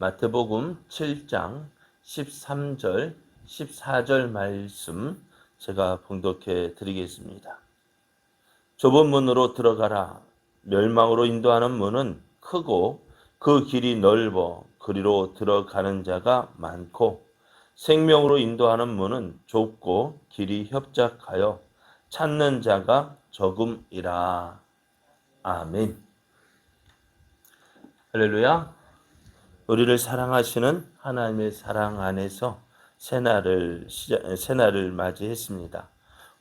마태복음 7장 13절, 14절 말씀 제가 봉독해 드리겠습니다. 좁은 문으로 들어가라. 멸망으로 인도하는 문은 크고 그 길이 넓어 그리로 들어가는 자가 많고 생명으로 인도하는 문은 좁고 길이 협착하여 찾는 자가 적음이라. 아멘. 할렐루야. 우리를 사랑하시는 하나님의 사랑 안에서 새날을 맞이했습니다.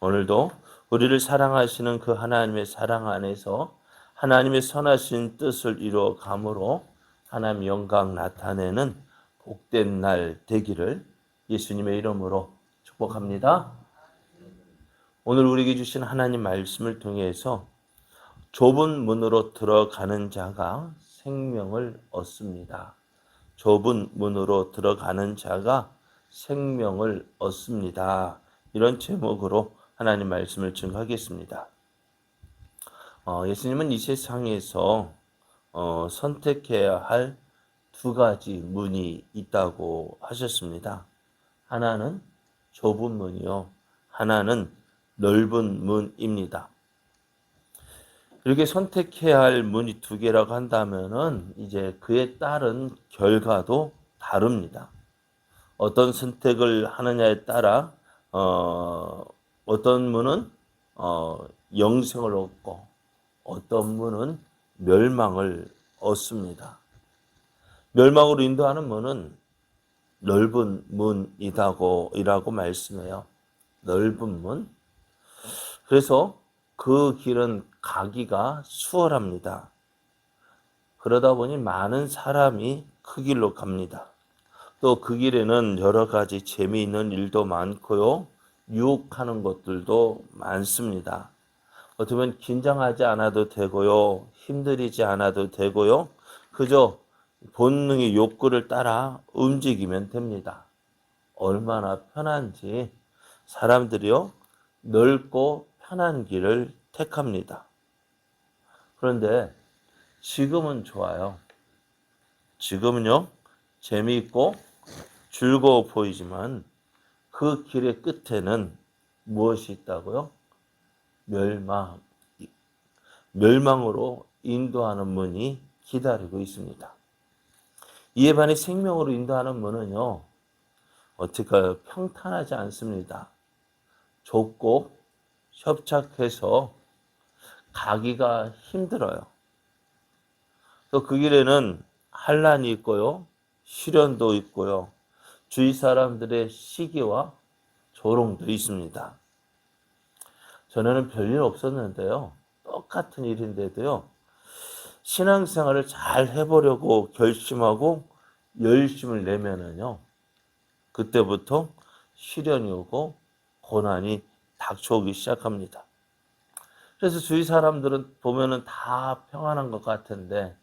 오늘도 우리를 사랑하시는 그 하나님의 사랑 안에서 하나님의 선하신 뜻을 이루어 감으로 하나님 영광 나타내는 복된 날 되기를 예수님의 이름으로 축복합니다. 오늘 우리에게 주신 하나님 말씀을 통해서 좁은 문으로 들어가는 자가 생명을 얻습니다. 좁은 문으로 들어가는 자가 생명을 얻습니다. 이런 제목으로 하나님 말씀을 증거하겠습니다. 예수님은 이 세상에서 선택해야 할 두 가지 문이 있다고 하셨습니다. 하나는 좁은 문이요, 하나는 넓은 문입니다. 이렇게 선택해야 할 문이 두 개라고 한다면은 이제 그에 따른 결과도 다릅니다. 어떤 선택을 하느냐에 따라 어떤 문은 영생을 얻고 어떤 문은 멸망을 얻습니다. 멸망으로 인도하는 문은 넓은 문이라고 말씀해요. 넓은 문. 그래서 그 길은 가기가 수월합니다. 그러다 보니 많은 사람이 그 길로 갑니다. 또 그 길에는 여러 가지 재미있는 일도 많고요. 유혹하는 것들도 많습니다. 어떻게 보면 긴장하지 않아도 되고요. 힘들이지 않아도 되고요. 그저 본능의 욕구를 따라 움직이면 됩니다. 얼마나 편한지 사람들이요, 넓고 편한 길을 택합니다. 그런데 지금은 좋아요. 지금은요, 재미있고 즐거워 보이지만 그 길의 끝에는 무엇이 있다고요? 멸망으로 인도하는 문이 기다리고 있습니다. 이에 반해 생명으로 인도하는 문은요, 어떻게 평탄하지 않습니다. 좁고 협착해서 가기가 힘들어요. 또 그 길에는 환난이 있고요, 시련도 있고요, 주위 사람들의 시기와 조롱도 있습니다. 전에는 별일 없었는데요, 똑같은 일인데도요, 신앙생활을 잘 해보려고 결심하고 열심을 내면은요, 그때부터 시련이 오고 고난이 닥쳐오기 시작합니다. 그래서 주위 사람들은 보면은 다 평안한 것 같은데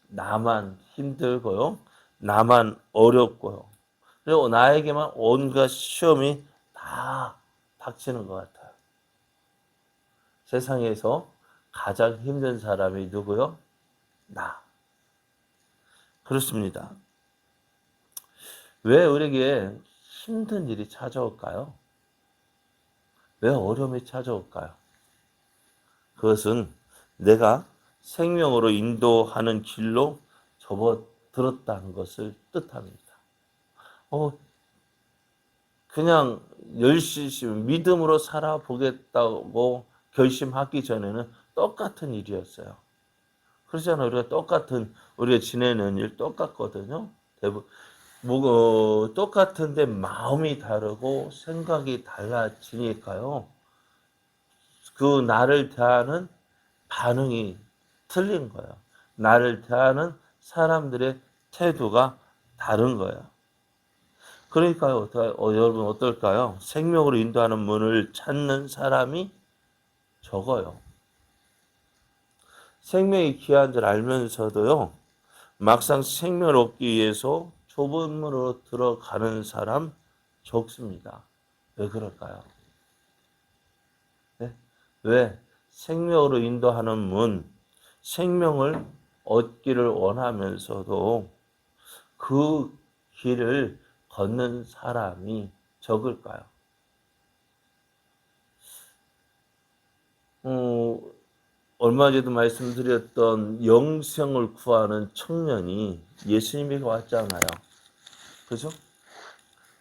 나만 힘들고요, 나만 어렵고요, 그리고 나에게만 온갖 시험이 다 닥치는 것 같아요. 세상에서 가장 힘든 사람이 누구요? 나. 그렇습니다. 왜 우리에게 힘든 일이 찾아올까요? 왜 어려움이 찾아올까요? 그것은 내가 생명으로 인도하는 길로 접어들었다는 것을 뜻합니다. 그냥 열심히 믿음으로 살아보겠다고 결심하기 전에는 똑같은 일이었어요. 그렇잖아요. 우리가 지내는 일 똑같거든요. 대부분. 똑같은데 마음이 다르고 생각이 달라지니까요. 그 나를 대하는 반응이 틀린 거예요. 나를 대하는 사람들의 태도가 다른 거예요. 그러니까요, 여러분 어떨까요? 생명으로 인도하는 문을 찾는 사람이 적어요. 생명이 귀한 줄 알면서도요, 막상 생명을 얻기 위해서 좁은 문으로 들어가는 사람 적습니다. 왜 그럴까요? 네? 왜? 생명으로 인도하는 문, 생명을 얻기를 원하면서도 그 길을 걷는 사람이 적을까요? 얼마 전에도 말씀드렸던 영생을 구하는 청년이 예수님에게 왔잖아요. 그죠?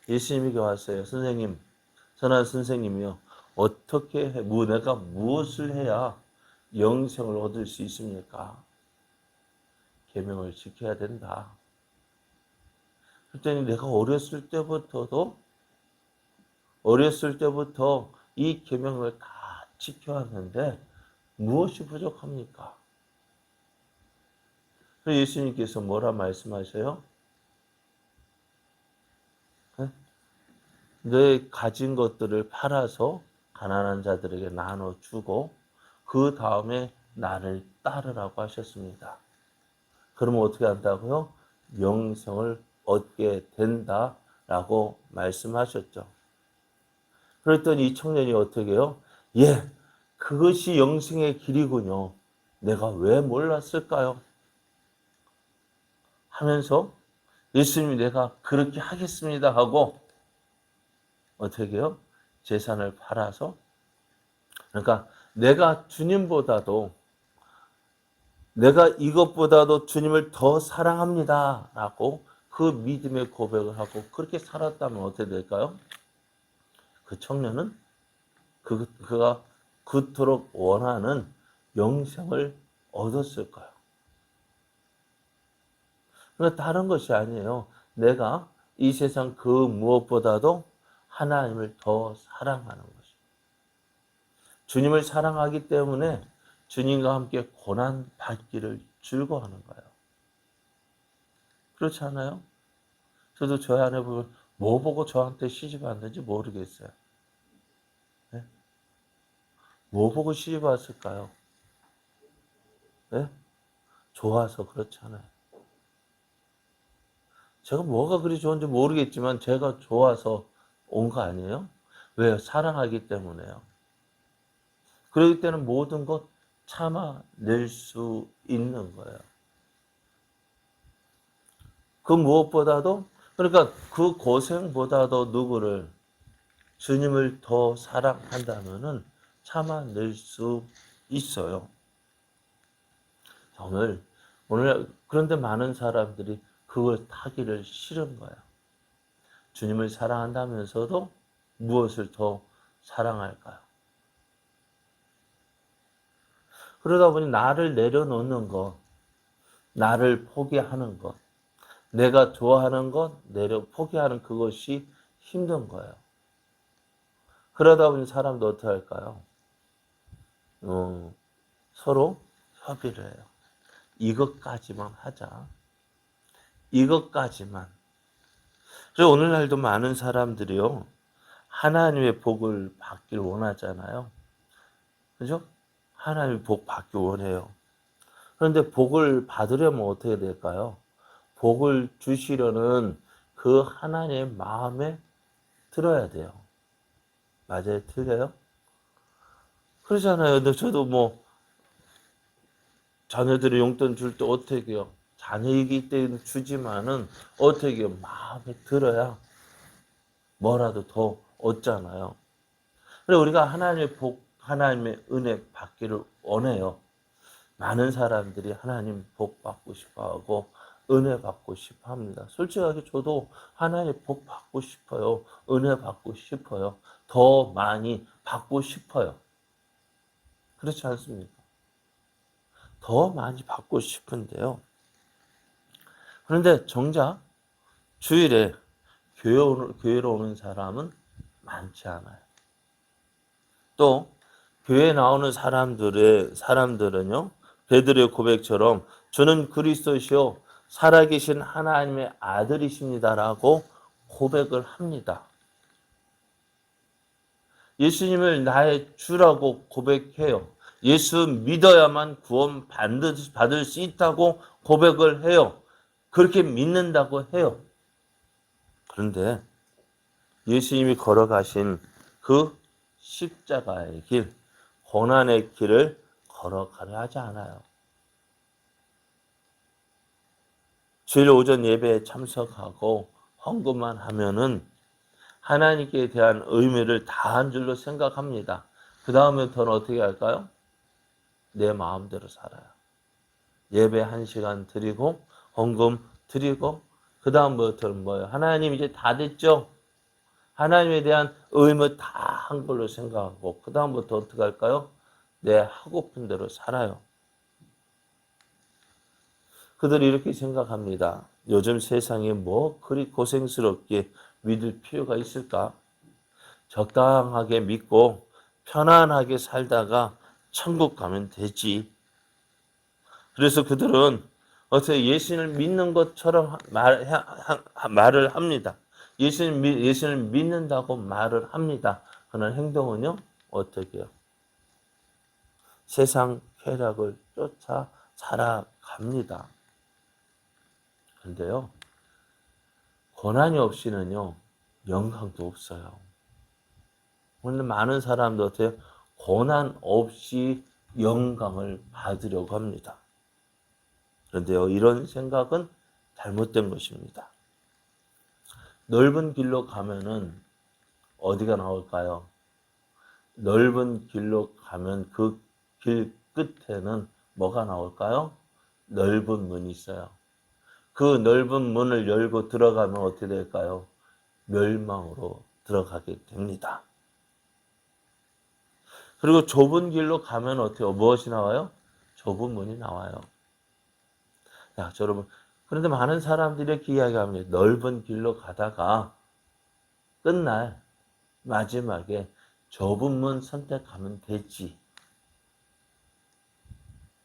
예수님에게 왔어요. 선생님, 선한 선생님이요. 내가 무엇을 해야 영생을 얻을 수 있습니까? 계명을 지켜야 된다. 그랬더니 내가 어렸을 때부터 이 계명을 다 지켜왔는데 무엇이 부족합니까? 그래서 예수님께서 뭐라 말씀하셔요? 내 가진 것들을 팔아서 가난한 자들에게 나눠주고 그 다음에 나를 따르라고 하셨습니다. 그러면 어떻게 한다고요? 영생을 얻게 된다라고 말씀하셨죠. 그랬더니 이 청년이 어떻게 해요? 예, 그것이 영생의 길이군요. 내가 왜 몰랐을까요? 하면서 예수님이 내가 그렇게 하겠습니다 하고 어떻게 해요? 재산을 팔아서 그러니까 내가 이것보다도 주님을 더 사랑합니다 라고 그 믿음의 고백을 하고 그렇게 살았다면 어떻게 될까요? 그 청년은 그가 그토록 원하는 영생을 얻었을 거예요. 그러니까 다른 것이 아니에요. 내가 이 세상 그 무엇보다도 하나님을 더 사랑하는 것이. 주님을 사랑하기 때문에 주님과 함께 고난 받기를 즐거워하는 거예요. 그렇지 않아요? 저도 저희 아내 보면 뭐 보고 저한테 시집 왔는지 모르겠어요. 네? 뭐 보고 시집 왔을까요? 네? 좋아서 그렇잖아요. 제가 뭐가 그리 좋은지 모르겠지만 제가 좋아서 온 거 아니에요? 왜요? 사랑하기 때문에요. 그러기 때문에 모든 것 참아낼 수 있는 거예요. 그 무엇보다도 그러니까 그 고생보다도 누구를 주님을 더 사랑한다면은 참아낼 수 있어요. 오늘 그런데 많은 사람들이 그걸 타기를 싫은 거예요. 주님을 사랑한다면서도 무엇을 더 사랑할까요? 그러다 보니 나를 내려놓는 것, 나를 포기하는 것, 내가 좋아하는 것 포기하는 그것이 힘든 거예요. 그러다 보니 사람도 어떻게 할까요? 서로 협의를 해요. 이것까지만 하자. 이것까지만. 그래서 오늘날도 많은 사람들이요. 하나님의 복을 받길 원하잖아요. 그죠? 하나님의 복 받길 원해요. 그런데 복을 받으려면 어떻게 될까요? 복을 주시려는 그 하나님의 마음에 들어야 돼요. 맞아요? 틀려요? 그러잖아요. 근데 저도 자녀들이 용돈 줄 때 어떻게 해요? 자녀이기 때문에 주지만은 어떻게 해요? 마음에 들어야 뭐라도 더 얻잖아요. 그래 우리가 하나님의 복, 하나님의 은혜 받기를 원해요. 많은 사람들이 하나님 복 받고 싶어하고 은혜 받고 싶어합니다. 솔직하게 저도 하나님의 복 받고 싶어요. 은혜 받고 싶어요. 더 많이 받고 싶어요. 그렇지 않습니까? 더 많이 받고 싶은데요. 그런데 정작 주일에 교회로 오는 사람은 많지 않아요. 또 교회에 나오는 사람들은요. 베드로의 고백처럼 저는 그리스도시요 살아계신 하나님의 아들이십니다라고 고백을 합니다. 예수님을 나의 주라고 고백해요. 예수 믿어야만 구원 반드시 받을 수 있다고 고백을 해요. 그렇게 믿는다고 해요. 그런데 예수님이 걸어가신 그 십자가의 길, 고난의 길을 걸어가려 하지 않아요. 주일 오전 예배에 참석하고 헌금만 하면은 하나님께 대한 의미를 다한 줄로 생각합니다. 그 다음부터는 어떻게 할까요? 내 마음대로 살아요. 예배 1시간 드리고 헌금 드리고 그 다음부터는 뭐예요? 하나님 이제 다 됐죠? 하나님에 대한 의무 다 한 걸로 생각하고 그 다음부터 어떻게 할까요? 내 하고픈 대로 살아요. 그들이 이렇게 생각합니다. 요즘 세상에 뭐 그리 고생스럽게 믿을 필요가 있을까? 적당하게 믿고 편안하게 살다가 천국 가면 되지. 그래서 그들은 어떻게 예수님을 믿는 것처럼 말을 합니다. 예수님을 믿는다고 말을 합니다. 그러나 행동은요, 어떻게 해요? 세상 쾌락을 쫓아 살아갑니다. 그런데요, 고난이 없이는요, 영광도 없어요. 오늘 많은 사람들 어때요? 고난 없이 영광을 받으려고 합니다. 그런데요, 이런 생각은 잘못된 것입니다. 넓은 길로 가면은 어디가 나올까요? 넓은 길로 가면 그 길 끝에는 뭐가 나올까요? 넓은 문이 있어요. 그 넓은 문을 열고 들어가면 어떻게 될까요? 멸망으로 들어가게 됩니다. 그리고 좁은 길로 가면 어떻게 무엇이 나와요? 좁은 문이 나와요. 야, 여러분. 그런데 많은 사람들이 이렇게 이야기합니다. 넓은 길로 가다가 끝날 마지막에 좁은 문 선택하면 되지.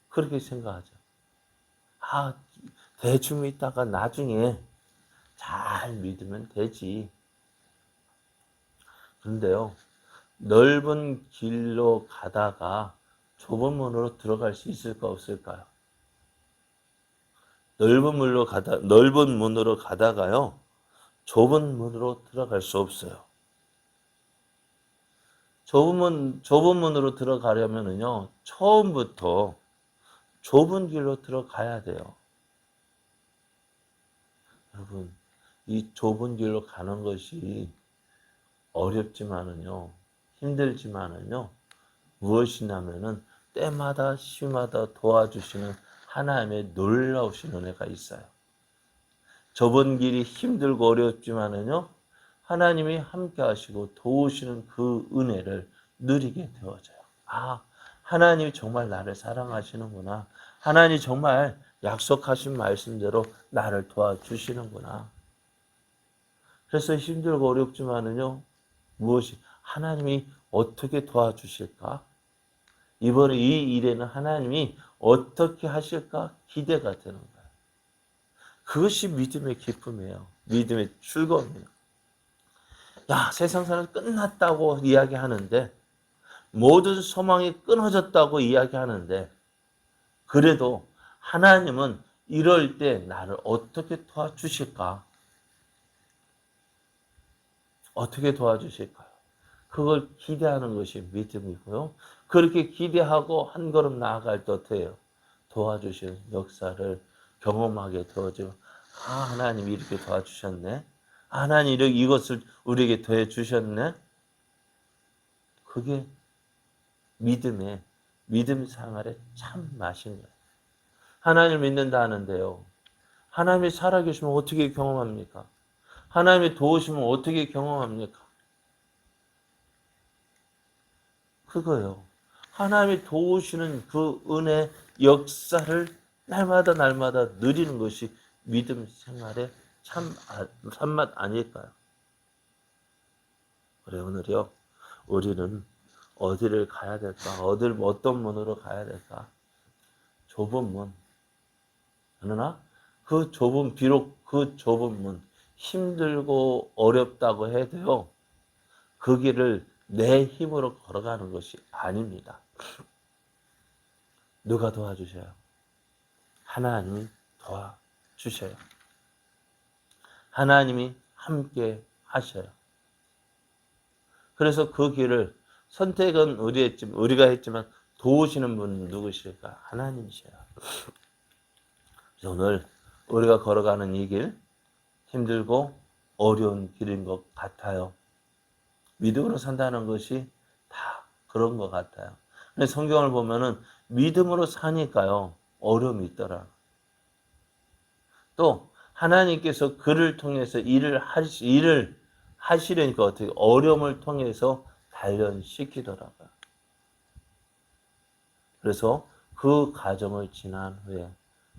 그렇게 생각하죠. 아, 대충 있다가 나중에 잘 믿으면 되지. 그런데요, 넓은 길로 가다가 좁은 문으로 들어갈 수 있을까 없을까요? 넓은 문으로 가다가요, 좁은 문으로 들어갈 수 없어요. 좁은 문으로 들어가려면은요, 처음부터 좁은 길로 들어가야 돼요. 여러분, 이 좁은 길로 가는 것이 어렵지만은요, 힘들지만은요, 무엇이냐면은 때마다 시마다 도와주시는 하나님의 놀라우신 은혜가 있어요. 좁은 길이 힘들고 어렵지만은요, 하나님이 함께 하시고 도우시는 그 은혜를 누리게 되어져요. 아, 하나님이 정말 나를 사랑하시는구나. 하나님이 정말 약속하신 말씀대로 나를 도와주시는구나. 그래서 힘들고 어렵지만은요, 무엇이, 하나님이 어떻게 도와주실까? 이번에 이 일에는 하나님이 어떻게 하실까? 기대가 되는 거예요. 그것이 믿음의 기쁨이에요. 믿음의 즐거움이에요. 야, 세상 사람 끝났다고 이야기하는데, 모든 소망이 끊어졌다고 이야기하는데, 그래도 하나님은 이럴 때 나를 어떻게 도와주실까? 어떻게 도와주실까요? 그걸 기대하는 것이 믿음이고요. 그렇게 기대하고 한 걸음 나아갈 때 어떻게 해요? 도와주시는 역사를 경험하게 되어지고, 아, 하나님이 이렇게 도와주셨네. 하나님이 이것을 우리에게 더해주셨네. 그게 믿음 생활의 참 맛인 거예요. 하나님을 믿는다 하는데요. 하나님이 살아계시면 어떻게 경험합니까? 하나님이 도우시면 어떻게 경험합니까? 그거요. 하나님이 도우시는 그 은혜 역사를 날마다 누리는 것이 믿음 생활의 참맛 아닐까요? 그래, 오늘요. 우리는 어디를 가야 될까? 어떤 문으로 가야 될까? 좁은 문. 그러나 비록 그 좁은 문, 힘들고 어렵다고 해도요, 그 길을 내 힘으로 걸어가는 것이 아닙니다. 누가 도와주셔요? 하나님이 도와주셔요. 하나님이 함께 하셔요. 그래서 그 길을 선택은 우리가 했지만 도우시는 분은 누구실까? 하나님이셔요. 그래서 오늘 우리가 걸어가는 이 길, 힘들고 어려운 길인 것 같아요. 믿음으로 산다는 것이 다 그런 것 같아요. 근데 성경을 보면은 믿음으로 사니까요, 어려움이 있더라. 또 하나님께서 그를 통해서 일을 하시려니까 어떻게 어려움을 통해서 단련시키더라고요. 그래서 그 과정을 지난 후에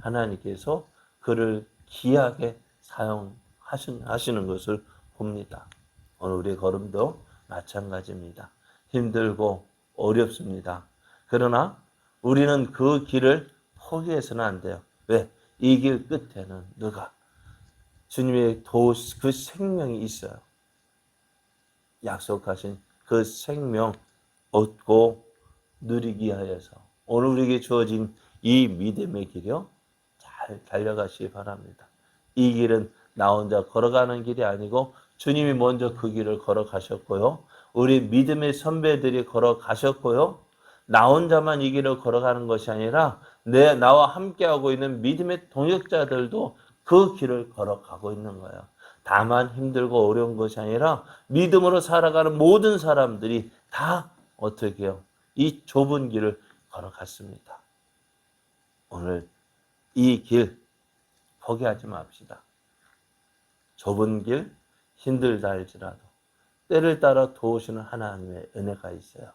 하나님께서 그를 귀하게 사용하시는 것을 봅니다. 오늘 우리의 걸음도 마찬가지입니다. 힘들고 어렵습니다. 그러나 우리는 그 길을 포기해서는 안 돼요. 왜? 이 길 끝에는 누가? 주님의 그 생명이 있어요. 약속하신 그 생명 얻고 누리기 위하여서 오늘 우리에게 주어진 이 믿음의 길이요, 잘 달려가시기 바랍니다. 이 길은 나 혼자 걸어가는 길이 아니고 주님이 먼저 그 길을 걸어가셨고요. 우리 믿음의 선배들이 걸어가셨고요. 나 혼자만 이 길을 걸어가는 것이 아니라 나와 함께하고 있는 믿음의 동역자들도 그 길을 걸어가고 있는 거예요. 다만 힘들고 어려운 것이 아니라 믿음으로 살아가는 모든 사람들이 다 어떻게 해요? 이 좁은 길을 걸어갔습니다. 오늘 이 길 포기하지 맙시다. 좁은 길 힘들다 할지라도 때를 따라 도우시는 하나님의 은혜가 있어요.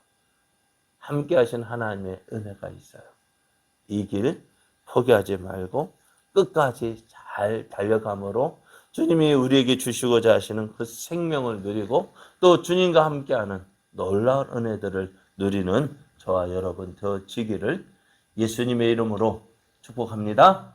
함께 하신 하나님의 은혜가 있어요. 이 길 포기하지 말고 끝까지 잘 달려감으로 주님이 우리에게 주시고자 하시는 그 생명을 누리고 또 주님과 함께하는 놀라운 은혜들을 누리는 저와 여러분 되어지기를 예수님의 이름으로 축복합니다.